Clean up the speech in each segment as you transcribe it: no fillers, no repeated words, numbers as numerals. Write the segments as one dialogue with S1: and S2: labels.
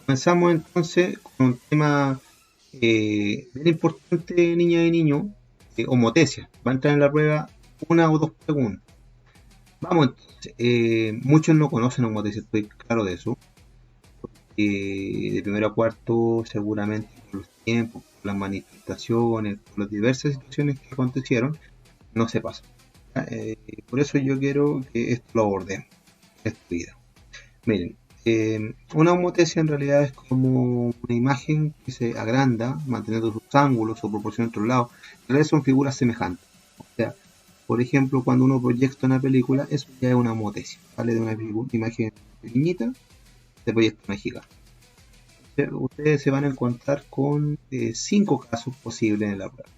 S1: Comenzamos entonces con un tema bien importante, niña y niño, homotesia. Va a entrar en la prueba una o dos preguntas. Vamos entonces. Muchos no conocen homotesia, estoy claro de eso. De primero a cuarto, seguramente por los tiempos, por las manifestaciones, por las diversas situaciones que acontecieron, no se pasa. Por eso yo quiero que esto lo abordemos en esta vida. Miren, una homotesia en realidad es como una imagen que se agranda, manteniendo sus ángulos o proporciones a otros lados. En realidad son figuras semejantes. O sea, por ejemplo, cuando uno proyecta una película, eso ya es una homotesia. Sale de una imagen pequeñita, se proyecta una gigante. Ustedes se van a encontrar con 5 casos posibles en la prueba.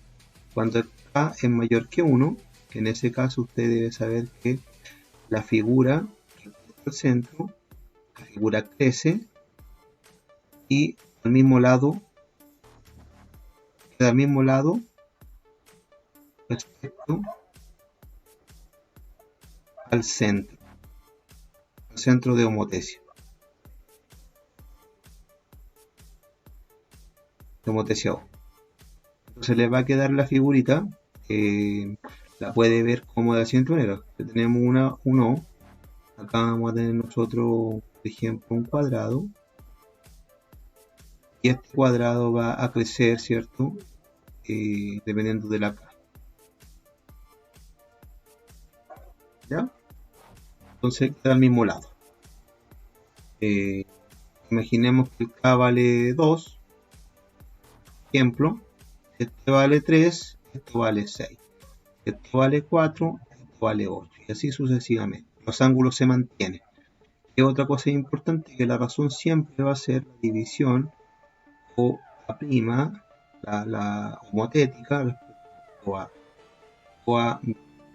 S1: Cuando el K es mayor que 1, en ese caso usted debe saber que la figura al centro, la figura crece y al mismo lado queda al mismo lado respecto al centro de homotesia, O. Entonces le va a quedar la figurita, la puede ver como de la siguiente manera. Tenemos un O, acá vamos a tener nosotros, por ejemplo, un cuadrado, y este cuadrado va a crecer, ¿cierto? Dependiendo de la K. ¿Ya? Entonces queda al mismo lado. Imaginemos que el K vale 2, ejemplo, este vale 3, esto vale 6, esto vale 4, esto vale 8, y así sucesivamente. Los ángulos se mantienen. Y otra cosa importante, que la razón siempre va a ser la división o la prima, la homotética respecto a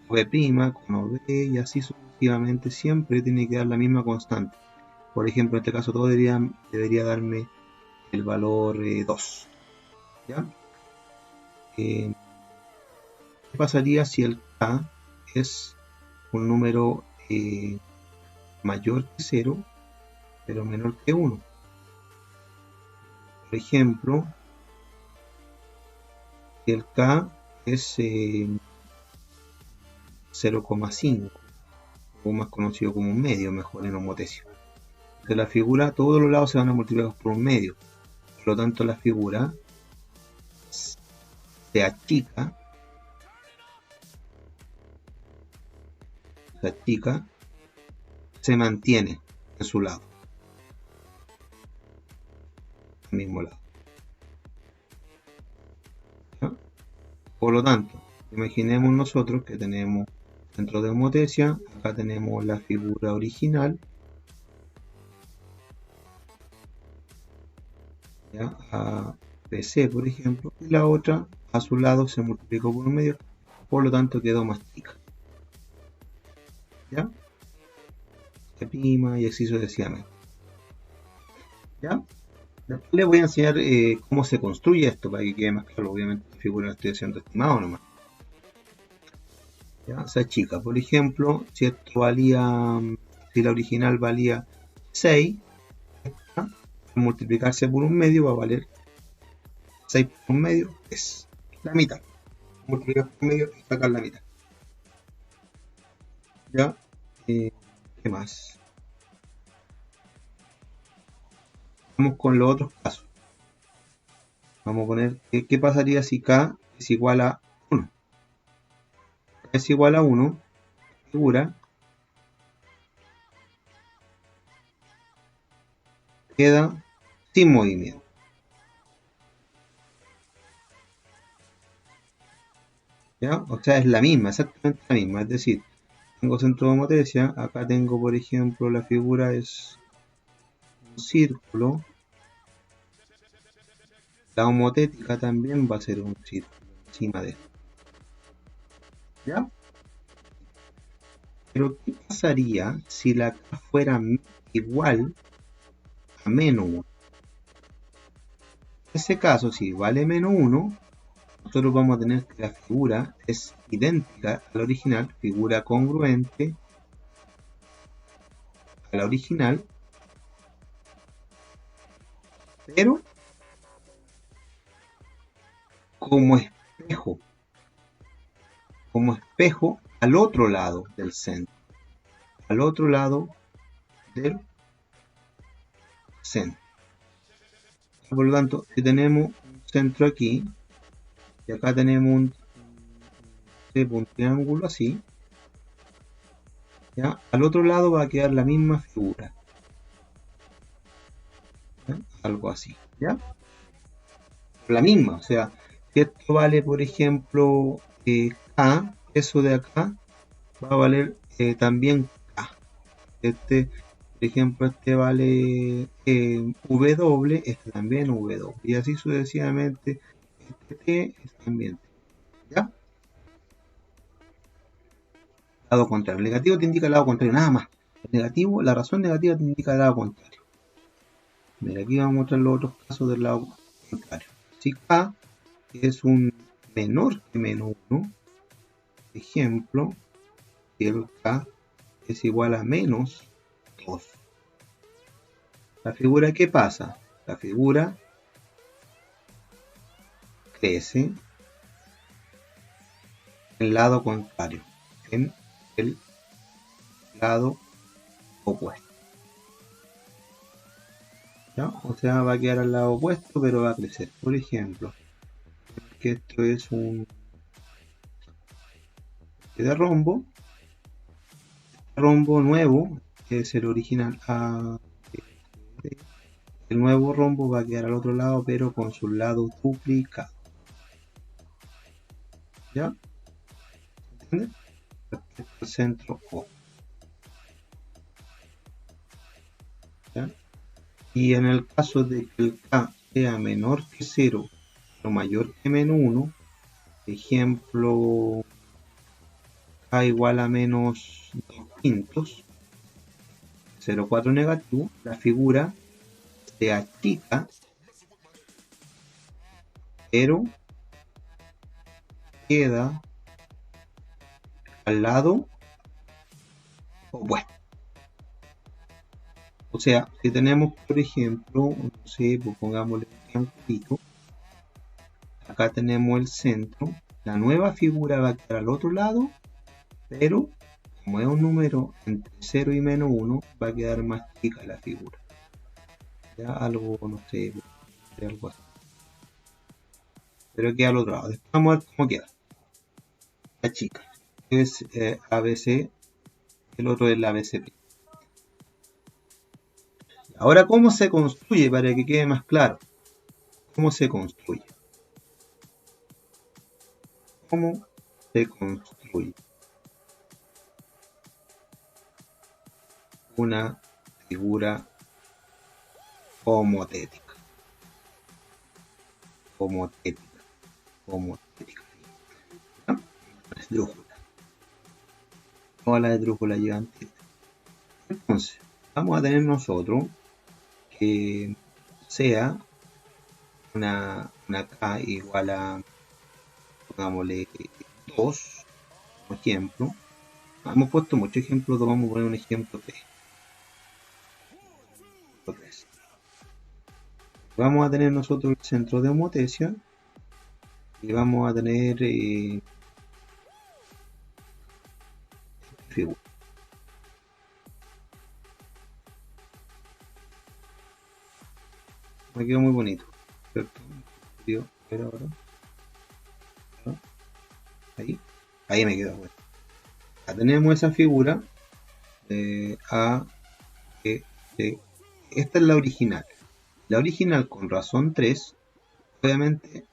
S1: B' con OB, y así sucesivamente. Siempre tiene que dar la misma constante. Por ejemplo, en este caso todo debería darme el valor 2. ¿Ya? ¿Qué pasaría si el K es un número mayor que 0, pero menor que 1? Por ejemplo, si el K es 0,5, o más conocido como un medio, mejor en homotesia. De la figura, todos los lados se van a multiplicar por un medio. Por lo tanto, la figura se achica, se mantiene en su lado, al mismo lado. ¿Ya? Por lo tanto, imaginemos nosotros que tenemos centro de homotesia, acá tenemos la figura original, ¿ya? A BC, por ejemplo, y la otra a su lado se multiplicó por un medio, por lo tanto quedó más chica. ¿Ya? Se prima y así sucesivamente. ¿Ya? Después les voy a enseñar cómo se construye esto para que quede más claro. Obviamente la figura la estoy haciendo estimado nomás. ¿Ya? Se achica. Por ejemplo, si esto valía, si la original valía 6, ¿ya? Multiplicarse por un medio va a valer 6 por un medio, es la mitad. Multiplicar por un medio y sacar la mitad. ¿Ya? ¿Qué más? Vamos con los otros casos. Vamos a poner, ¿qué pasaría si K es igual a 1? K es igual a 1, figura queda sin movimiento. ¿Ya? O sea, es la misma, exactamente la misma. Es decir, tengo centro de homotesia, acá tengo, por ejemplo, la figura es un círculo, la homotética también va a ser un círculo encima de esto. ¿Ya? Pero ¿qué pasaría si la K fuera igual a menos 1? En ese caso, si vale menos 1, nosotros vamos a tener que la figura es idéntica a la original, figura congruente a la original, pero como espejo, al otro lado del centro, al otro lado del centro. Por lo tanto, si tenemos un centro aquí, y acá tenemos un triángulo así, ¿ya? Al otro lado va a quedar la misma figura, ¿ya? Algo así, ¿ya? La misma, o sea, si esto vale, por ejemplo, K, eso de acá va a valer también K. Por ejemplo, este vale W, este también W, y así sucesivamente, este T, este también T, ¿ya? Lado contrario. El negativo te indica el lado contrario, nada más. El negativo, la razón negativa te indica el lado contrario. Mira, aquí vamos a mostrar los otros casos del lado contrario. Si K es un menor que menos 1, ejemplo, si el K es igual a menos 2. La figura, ¿qué pasa? La figura crece en el lado contrario, en el lado opuesto, ¿ya? O sea, va a quedar al lado opuesto, pero va a crecer. Por ejemplo, que esto es un de rombo nuevo, que es el original A. El nuevo rombo va a quedar al otro lado, pero con su lado duplicado. ¿Ya? ¿Entiendes? Respecto al centro O. ¿Ya? Y en el caso de que el K sea menor que 0 o mayor que menos 1, ejemplo, K igual a menos 2 quintos, 0,4 negativo, la figura se achica, pero queda al lado opuesto. O sea, si tenemos, por ejemplo, no sé, pues pongámosle un triangulito, acá tenemos el centro, la nueva figura va a quedar al otro lado, pero como es un número entre 0 y menos 1, va a quedar más chica la figura. Ya algo, no sé, algo así. Pero queda al otro lado. Después vamos a ver cómo queda. La chica. Es ABC, el otro es la ABCP. Ahora, ¿cómo se construye? Para que quede más claro. ¿Cómo se construye? ¿Cómo se construye una figura homotética? Homotética. Homotética. ¿No? La esdrújula. Toda la esdrújula gigante. Entonces, vamos a tener nosotros que sea una K igual a, pongámosle, 2, por ejemplo. Hemos puesto muchos ejemplos, vamos a poner un ejemplo 3. Vamos a tener nosotros el centro de homotesia y vamos a tener figura. Me quedó muy bonito, ¿cierto? Pero ahora, ¿no? Ahí me quedó bueno. Ya tenemos esa figura A, E, C. Esta es la original. La original con razón 3, obviamente,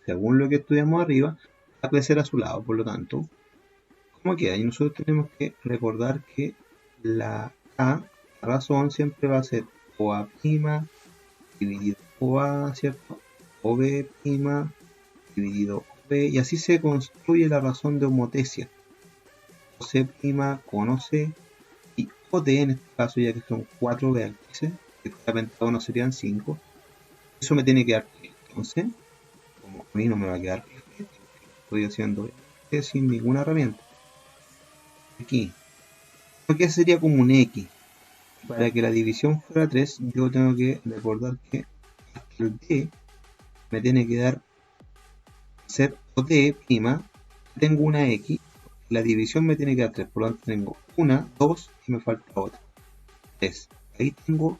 S1: según lo que estudiamos arriba, va a crecer a su lado. Por lo tanto, ¿cómo queda? Y nosotros tenemos que recordar que la A, la razón, siempre va a ser OA' dividido OA, ¿cierto? OB' dividido OB, y así se construye la razón de homotesia. OC' con OC y OD en este caso, ya que son 4 vértices, que fuera pentágono serían 5. Eso me tiene que dar 3. Entonces, como a mí no me va a quedar perfecto, estoy haciendo sin ninguna herramienta. Aquí, porque sería como un X. Para que la división fuera 3, yo tengo que recordar que el D me tiene que dar ser D', tengo una X, la división me tiene que dar 3, por lo tanto tengo una, 2 y me falta otra, 3. Ahí tengo,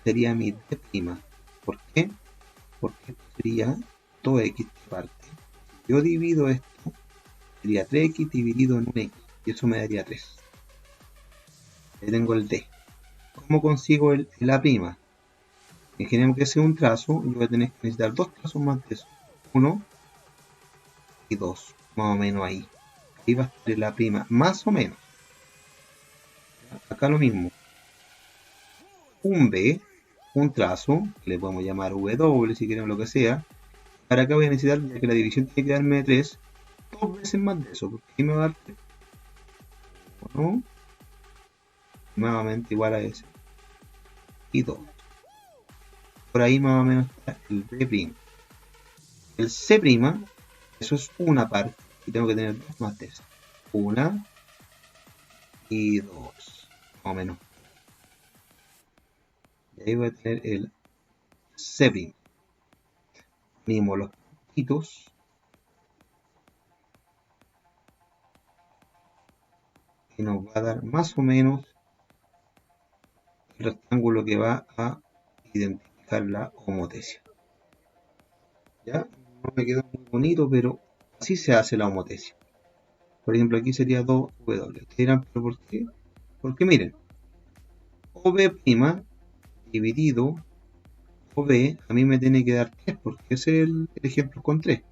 S1: sería mi D'. ¿Por qué? Porque esto sería 2X parte. Si yo divido esto, sería 3X dividido en un X, y eso me daría 3. Ahí tengo el D. ¿Cómo consigo el A'? Imaginemos que sea un trazo, yo voy a tener que necesitar dos trazos más de eso. 1 y 2, más o menos ahí. Ahí va a estar la prima, más o menos. Acá lo mismo. Un B, un trazo, que le podemos llamar W si queremos lo que sea. Para acá voy a necesitar, ya que la división tiene que darme 3, dos veces más de eso, porque ahí me va a dar 3. 1, nuevamente igual a ese. Y 2. Por ahí más o menos está el B'. El C', eso es una parte, y tengo que tener dos más de eso. Una y 2, más o menos. Y ahí voy a tener el C'. Unimos los puntitos. Y nos va a dar más o menos el rectángulo que va a identificar la homotesia. Ya, no me quedó muy bonito, pero así se hace la homotesia. Por ejemplo, aquí sería 2W. Ustedes dirán, ¿pero por qué? Porque miren, OB' dividido OB a mí me tiene que dar 3, porque ese es el ejemplo con 3.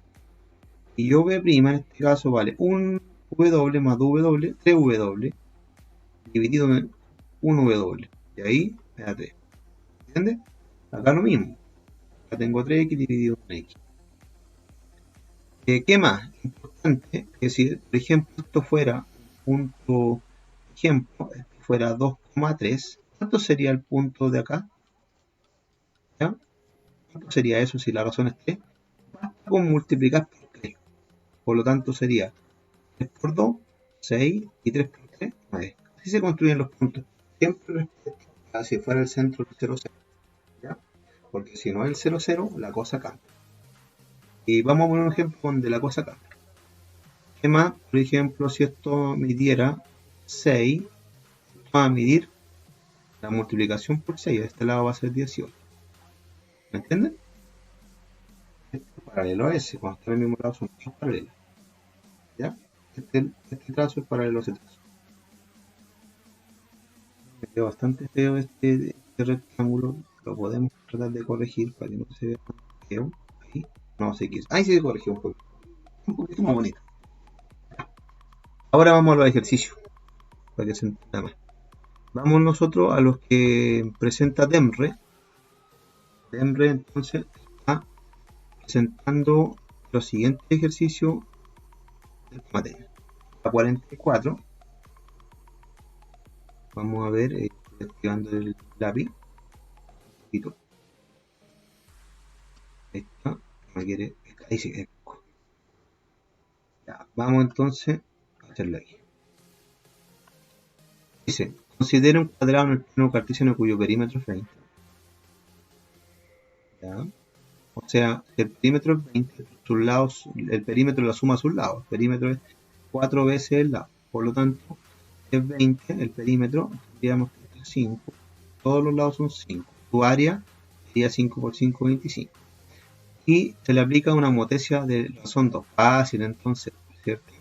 S1: Y OB' en este caso vale 1 W más 2W, 3W, dividido en 1W. Y ahí me da 3. ¿Entiendes? Acá lo mismo. Acá tengo 3X dividido en X. ¿Qué más? Importante que si, por ejemplo, esto fuera un punto, ejemplo, esto fuera 2,3, ¿cuánto sería el punto de acá? ¿Ya? ¿Cuánto sería eso si la razón es 3? Basta con multiplicar por 3. Por lo tanto sería 3 por 2, 6 y 3 por 3, 9. Así se construyen los puntos. Siempre respecto a si fuera el centro del 0, 0. ¿Ya? Porque si no es el 0, 0, la cosa cambia. Y vamos a poner un ejemplo donde la cosa cambia. ¿Qué más? Por ejemplo, si esto midiera 6, va a medir la multiplicación por 6. De este lado va a ser 18. ¿Me entienden? Esto es paralelo a ese. Cuando está en el mismo lado son dos paralelas. ¿Ya? Este trazo es paralelo a ese trazo. Me quedó bastante feo este rectángulo. Lo podemos tratar de corregir para que no se vea tan feo. Ahí. No sé qué es. Ahí sí se corrigió un poquito. Un poquito más bonito. Ahora vamos a los ejercicios. Para que se entienda más. Vamos nosotros a los que presenta DEMRE. DEMRE entonces está presentando los siguientes ejercicios de esta materia. La 44. Vamos a ver, estoy activando el lápiz. Un poquito. Ahí está. Me quiere. Ahí sí. Ya, vamos entonces a hacerlo aquí. Dice, considera un cuadrado en el plano cartesiano cuyo perímetro es 20. ¿Ya? O sea, el perímetro es 20, sus lados, el perímetro la suma a sus lados. El perímetro es 4 veces el lado. Por lo tanto, es 20 el perímetro, tendríamos que es 5. Todos los lados son 5. Su área sería 5 por 5, 25. Y se le aplica una homotesia de razón 2. Fácil entonces, ¿cierto?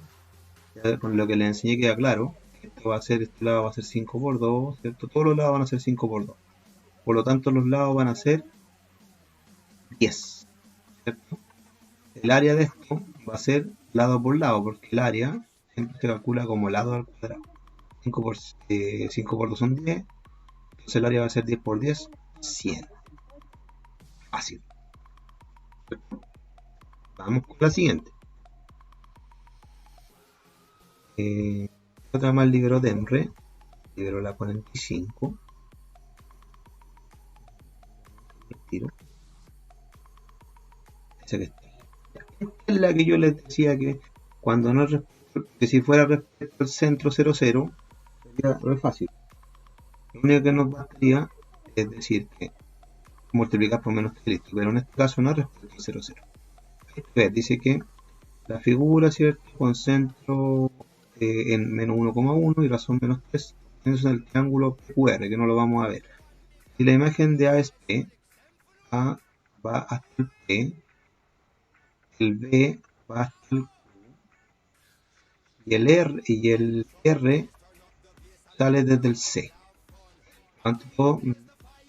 S1: Ya con lo que le enseñé queda claro. Esto va a ser, este lado va a ser 5 por 2, ¿cierto? Todos los lados van a ser 5 por 2. Por lo tanto, los lados van a ser 10, ¿cierto? El área de esto va a ser lado por lado, porque el área siempre se calcula como lado al cuadrado. 5 por 2 son 10, entonces el área va a ser 10 por 10, 100. Fácil. ¿Cierto? Vamos con la siguiente. Otra más liberó DEMRE, liberó la 45. Tiro. Esa que está. Esta es la que yo les decía que cuando no es respecto, que si fuera respecto al centro 0, 0, sería re fácil. Lo único que nos bastaría es decir que multiplicar por menos 3, listo. Pero en este caso no es respecto al 0, 0. Dice que la figura, ¿cierto? Con centro en menos 1,1 y razón menos 3. Eso es el triángulo PQR, que no lo vamos a ver. Si la imagen de A es P, A va hasta el P, el B va hasta el Q, y el R sale desde el C. Por lo tanto,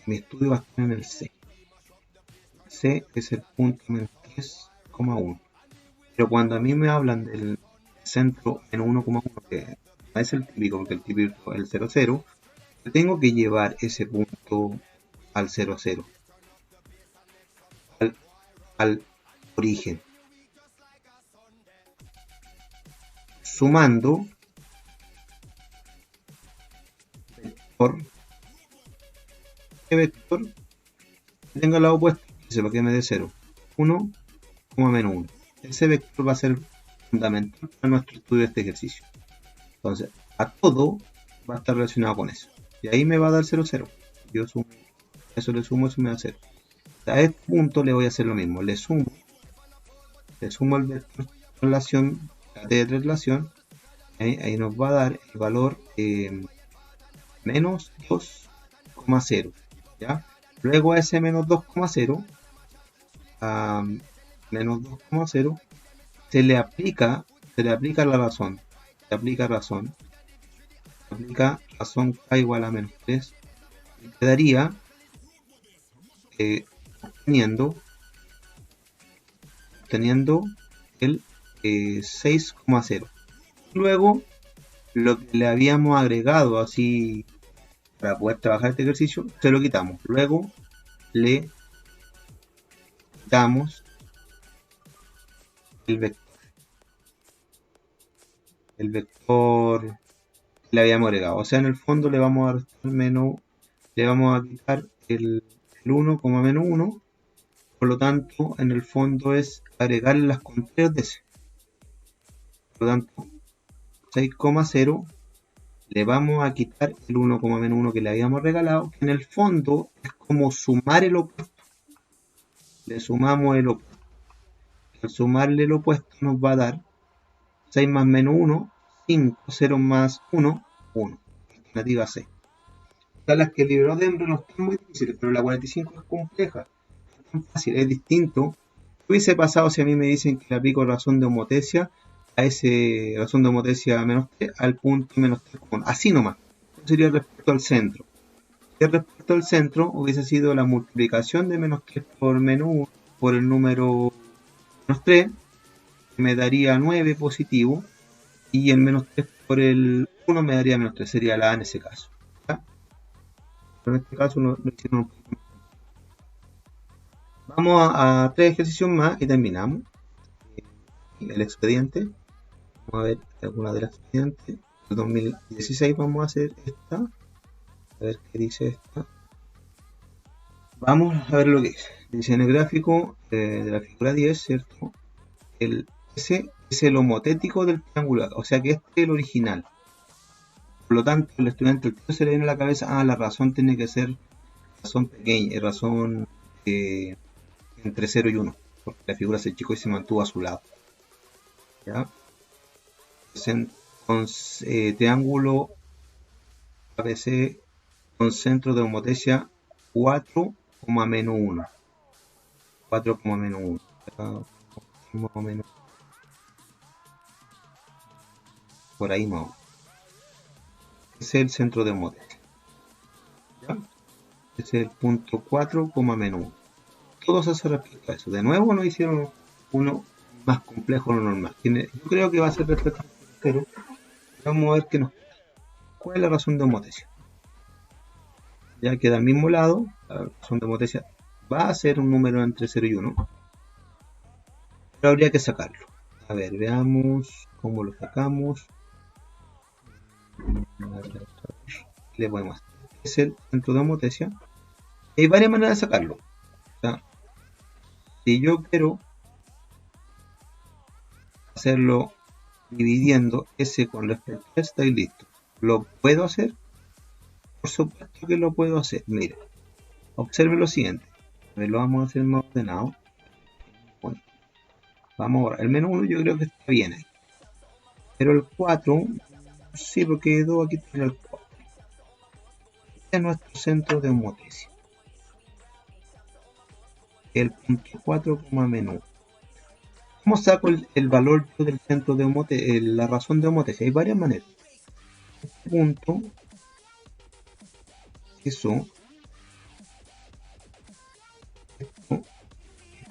S1: mi estudio va a estar en el C. C es el punto menos 3,1. Pero cuando a mí me hablan del centro menos 1,1, que no es el típico, porque el típico es el 0, 0, yo tengo que llevar ese punto al 0, 0, al origen, sumando por ¿qué vector que tenga la opuesta? Para que me dé 0, 1, menos 1. Ese vector va a ser fundamental para nuestro estudio de este ejercicio. Entonces, a todo va a estar relacionado con eso. Y ahí me va a dar 0, 0. Yo sumo, eso le sumo, eso me da 0. A este punto le voy a hacer lo mismo. Le sumo el vector de relación, la t de traslación. Ahí nos va a dar el valor menos 2,0. ¿Ya? Luego a ese menos 2,0, a menos 2,0, se le aplica la razón. Se aplica razón. Se aplica razón k igual a menos 3. Y quedaría obteniendo el 6,0. Luego, lo que le habíamos agregado así para poder trabajar este ejercicio, se lo quitamos. Luego le quitamos el vector que le habíamos agregado. O sea, en el fondo le vamos a restar le vamos a quitar el 1, menos 1. Por lo tanto, en el fondo es agregarle las contrarias de ese. Por lo tanto, 6,0 le vamos a quitar el 1, menos 1 que le habíamos regalado, que en el fondo es como sumar el opuesto. Le sumamos el opuesto. Al sumarle el opuesto nos va a dar 6 más menos 1, 5, 0 más 1, 1. Alternativa C. Las que liberó Denver no están muy difíciles, pero la 45 es compleja. Es tan fácil, es distinto. ¿Qué hubiese pasado si a mí me dicen que le aplico razón de homotesia a ese razón de homotesia menos 3 al punto menos 3 común? Así nomás. Eso sería respecto al centro. Y respecto al centro hubiese sido la multiplicación de menos 3 por menos 1 por el número menos 3, que me daría 9 positivo, y el menos 3 por el 1 me daría menos 3, sería la A en ese caso. ¿Ya? Pero en este caso no hicieron un poquito más. Vamos a 3 ejercicios más y terminamos el expediente. Vamos a ver alguna de las expedientes. El 2016 vamos a hacer esta. A ver qué dice esta. Vamos a ver lo que dice. Dice en el gráfico de la figura 10, ¿cierto? Ese es el homotético del triángulo, o sea que este es el original. Por lo tanto, el estudiante se le viene a la cabeza, la razón tiene que ser razón pequeña, razón entre 0 y 1, porque la figura se achicó y se mantuvo a su lado. ¿Ya? Con triángulo ABC con centro de homotesia 4, menos 1. 4, menos 1. Más o menos por ahí más o menos. Ese es el centro de homotesia. ¿Ya? Ese es el punto 4, menos 1. Todo se hace respecto a eso. De nuevo nos hicieron uno más complejo de lo normal. Yo creo que va a ser respecto al tercero. Vamos a ver qué nos queda. ¿Cuál es la razón de homotesia? Ya queda al mismo lado. La razón de homotesia va a ser un número entre 0 y 1. Pero habría que sacarlo. A ver, veamos cómo lo sacamos. Le podemos hacer. Es el centro de homotesia. Hay varias maneras de sacarlo. O sea, si yo quiero hacerlo dividiendo S con respecto a esta y listo. ¿Lo puedo hacer? Por supuesto que lo puedo hacer. Mire, observe lo siguiente. A ver, lo vamos a hacer más ordenado. Bueno, vamos ahora. El menú 1 yo creo que está bien ahí. Pero el 4, sí, porque hay dos aquí tiene el 4. Este es nuestro centro de homotesia. El punto 4, menú. ¿Cómo saco el valor del centro de homotesia? La razón de homotesia. Hay varias maneras. Este punto, eso, esta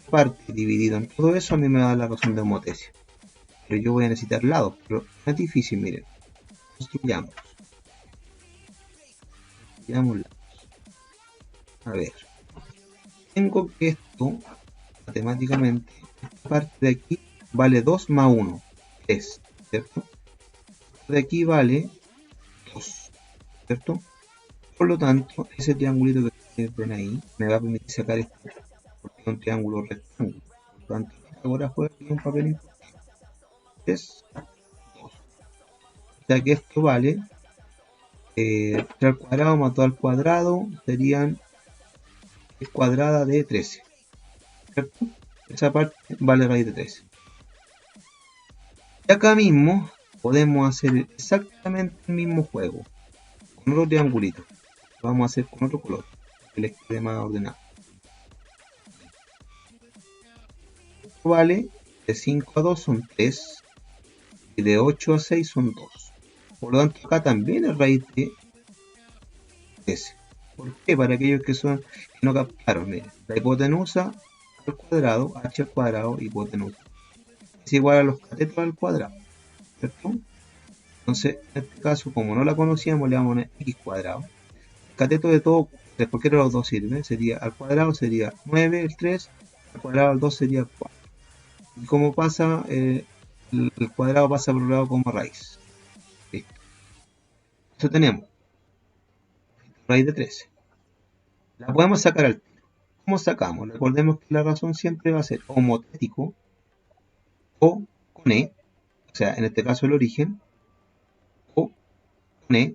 S1: parte dividido en todo eso a mí me da la razón de homotesia. Pero yo voy a necesitar lados. Pero no es difícil, miren. Construyamos. Lados. A ver. Tengo que esto, matemáticamente, esta parte de aquí vale 2 más 1. 3, ¿cierto? De aquí vale 2, ¿cierto? Por lo tanto, ese triangulito que ustedes ven ahí me va a permitir sacar esto, porque es un triángulo rectángulo. Por lo tanto, ahora juega aquí un papel importante. Es 2. O sea que esto vale 3 al cuadrado más 2 al cuadrado serían cuadrada de 13, ¿cierto? Esa parte vale raíz de 13. Y acá mismo podemos hacer exactamente el mismo juego con otro triangulito. Lo vamos a hacer con otro color, que les quede más ordenado. Esto vale, de 5 a 2 son 3 y de 8 a 6 son 2. Por lo tanto, acá también es raíz de 13. ¿Por qué? Para aquellos que no captaron, miren, la hipotenusa al cuadrado, h al cuadrado, hipotenusa, es igual a los catetos al cuadrado, ¿cierto? Entonces, en este caso, como no la conocíamos, le vamos a poner x cuadrado. El cateto de todo, de cualquiera de los dos sirve, sería al cuadrado sería 9, el 3, al cuadrado al 2 sería 4. Y como pasa, el cuadrado pasa por un lado como raíz. Listo. Eso tenemos, raíz de 13. La podemos sacar al tiro. ¿Cómo sacamos? Recordemos que la razón siempre va a ser homotético o con E, o sea, en este caso el origen, o con E,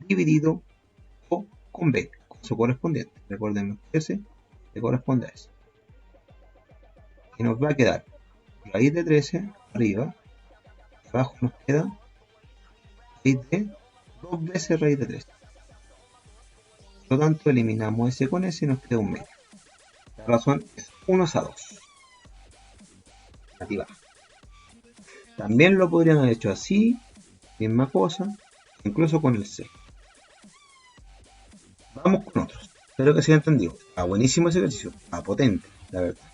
S1: dividido o con B, con su correspondiente. Recordemos que ese le corresponde a ese. Y nos va a quedar raíz de 13 arriba, abajo nos queda raíz de 2 veces raíz de 13. Por lo tanto, eliminamos ese con ese y nos queda un medio. La razón es 1 a 2. Aquí también lo podrían haber hecho así, misma cosa, incluso con el C. Vamos con otros. Espero que se haya entendido. Está buenísimo ese ejercicio. Está potente, la verdad.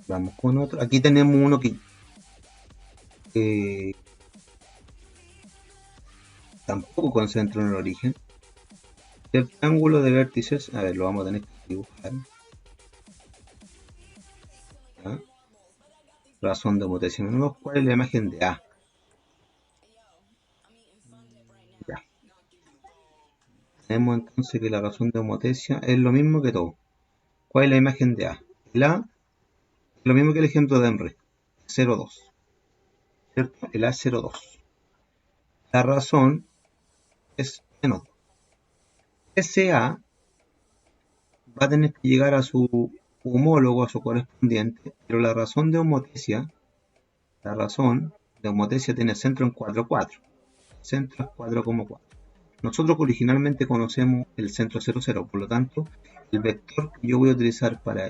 S1: Vamos con otro. Aquí tenemos uno que tampoco concentra en el origen. El triángulo de vértices. A ver, lo vamos a tener que dibujar. ¿Ya? Razón de homotesia menos 2. ¿Cuál es la imagen de A? Ya. Tenemos entonces que la razón de homotesia es lo mismo que todo. ¿Cuál es la imagen de A? El A es lo mismo que el ejemplo de Henry. 0,2. ¿Cierto? El A es 0,2. La razón es menos 2. Ese A va a tener que llegar a su homólogo, a su correspondiente, pero la razón de homotesia tiene centro en 4,4. Centro es 4,4. Nosotros originalmente conocemos el centro 0,0, por lo tanto, el vector que yo voy a utilizar para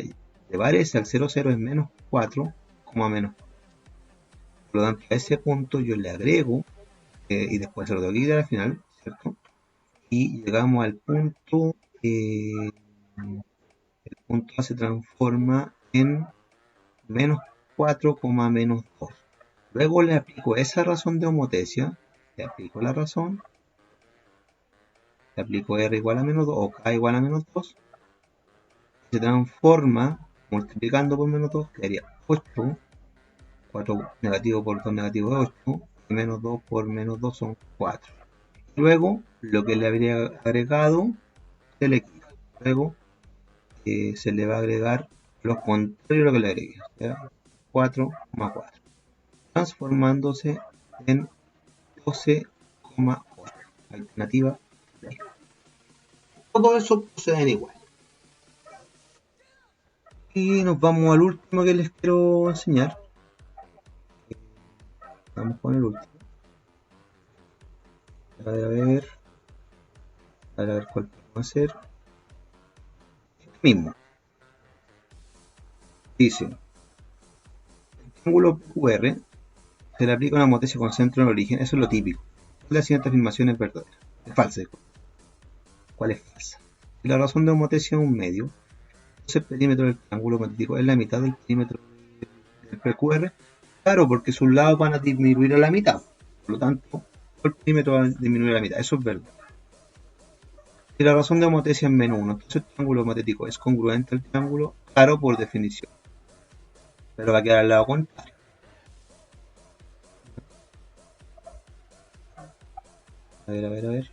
S1: llevar ese al 0,0 es menos 4, menos. Por lo tanto, a ese punto yo le agrego, y después se lo tengo que quitar al final, ¿cierto? Y llegamos al punto, el punto A se transforma en menos 4, menos 2. Luego le aplico esa razón de homotesia, le aplico la razón, le aplico R igual a menos 2 o K igual a menos 2, se transforma, multiplicando por menos 2, quedaría 8, 4 negativo por 2 negativo es 8, y menos 2 por menos 2 son 4. Luego, lo que le habría agregado, se le quita. Luego, se le va a agregar lo contrario a lo que le agregué, ¿ya? 4 más 4, transformándose en 12,8. Alternativa B. Todo eso proceden igual. Y nos vamos al último que les quiero enseñar. Vamos con el último. A ver cuál podemos hacer. Este mismo. Dice, el triángulo PQR se le aplica una motesia con centro en el origen. Eso es lo típico. La siguiente afirmación es verdadera. Es falsa. ¿Cuál es falsa? Si la razón de homotesia es un medio, entonces el perímetro del triángulo cuántico es la mitad del perímetro del PQR. Claro, porque sus lados van a disminuir a la mitad. Por lo tanto, el perímetro va a disminuir a la mitad. Eso es verdad. Si la razón de homotesia es menos 1, entonces el triángulo homotético es congruente al triángulo. Claro, por definición. Pero va a quedar al lado contrario. A ver.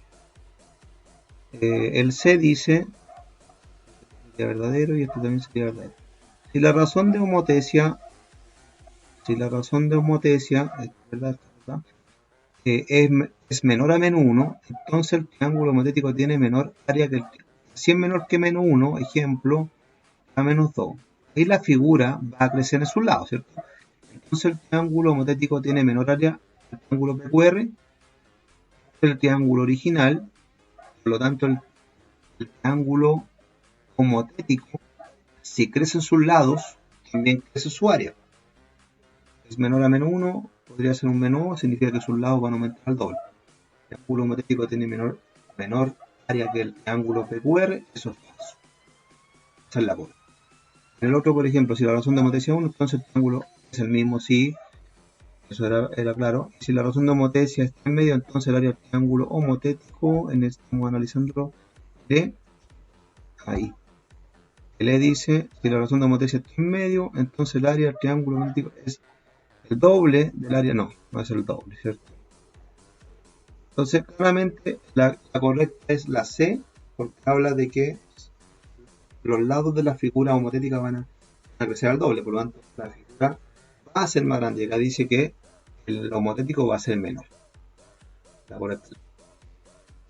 S1: El C dice que sería verdadero y esto también sería verdadero. Si la razón de homotesia, ¿verdad? Es menor a menos 1, entonces el triángulo homotético tiene menor área que el triángulo. Si es menor que menos 1, ejemplo, a menos 2. Ahí la figura va a crecer en su lado, ¿cierto? Entonces el triángulo homotético tiene menor área que el triángulo PQR, el triángulo original, por lo tanto el triángulo homotético, si crece en sus lados, también crece su área. Es menor a menos 1, podría ser un menos 2, significa que sus lados van a aumentar al doble. El triángulo homotético tiene menor área que el triángulo PQR, eso es falso. Esa es la cosa. En el otro, por ejemplo, si la razón de homotesia es 1, entonces el triángulo es el mismo, sí, eso era claro. Y si la razón de homotesia está en medio, entonces el área del triángulo homotético, estamos analizando de ahí. El E dice, si la razón de homotesia está en medio, entonces el área del triángulo homotético es el doble del área, no es el doble, ¿cierto? Entonces, claramente la correcta es la C, porque habla de que los lados de la figura homotética van a crecer al doble, por lo tanto, la figura va a ser más grande. Y acá dice que el homotético va a ser menor. La correcta.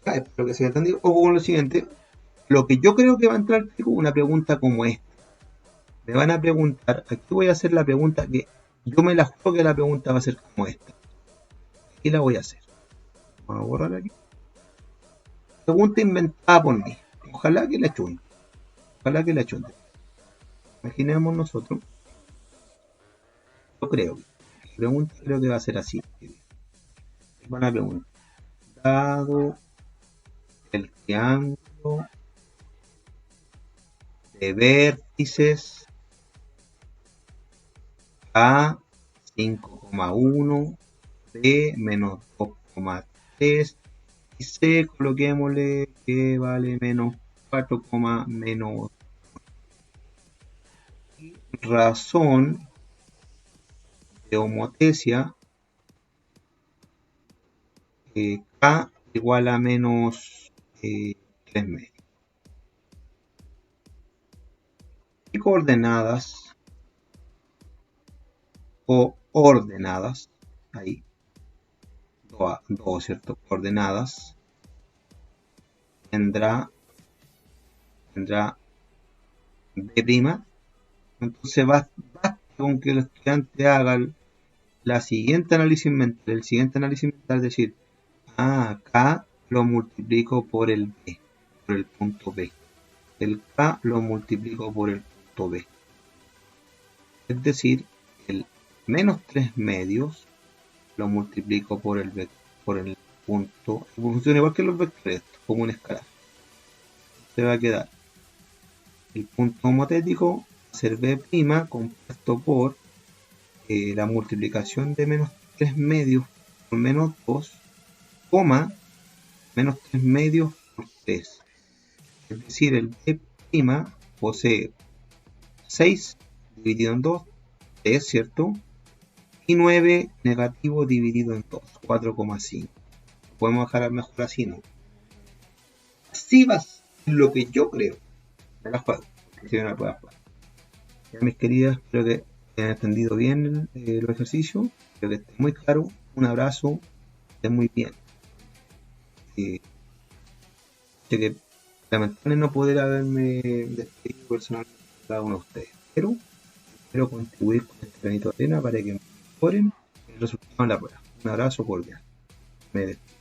S1: Ya, espero que se haya entendido. Ojo con lo siguiente. Lo que yo creo que va a entrar es una pregunta como esta. Me van a preguntar, aquí voy a hacer la pregunta que yo me la juego que la pregunta va a ser como esta. Aquí la voy a hacer. Vamos a borrar aquí. Pregunta inventada por mí. Ojalá que la chunte. Ojalá que la chunte. Imaginemos nosotros. Yo creo. La pregunta creo que va a ser así. Van a preguntar. Dado el triángulo de vértices A 5,1, B menos 2,3 y C coloquémosle que vale menos 4, menos razón de homotesia K igual a menos 3 medios. Y coordenadas o ordenadas, ahí, dos, ¿cierto? Coordenadas tendrá B'. Entonces basta con que el estudiante haga el siguiente análisis mental, es decir, K lo multiplico por el B, por el punto B. El K lo multiplico por el punto B. Es decir, el menos 3 medios lo multiplico por el punto. Funciona igual que los vectores, como un escalar. Se va a quedar el punto homotético, va a ser B' compuesto por la multiplicación de menos 3 medios por menos 2, menos 3 medios por 3. Es decir, el B' posee 6 dividido en 2, 3, ¿cierto? Y 9 negativo dividido en 2, 4,5. Podemos dejar mejor así, ¿no? Así vas, es lo que yo creo. Me la juego, si no la puedo jugar. Ya, mis queridas, espero que hayan entendido bien los ejercicios. Espero que esté muy claro. Un abrazo, estén muy bien. Sé que lamentable no poder haberme despedido personalmente de cada uno de ustedes. pero espero contribuir con este granito de arena para que mejoren el resultado de la prueba. Un abrazo cordial. Me despido.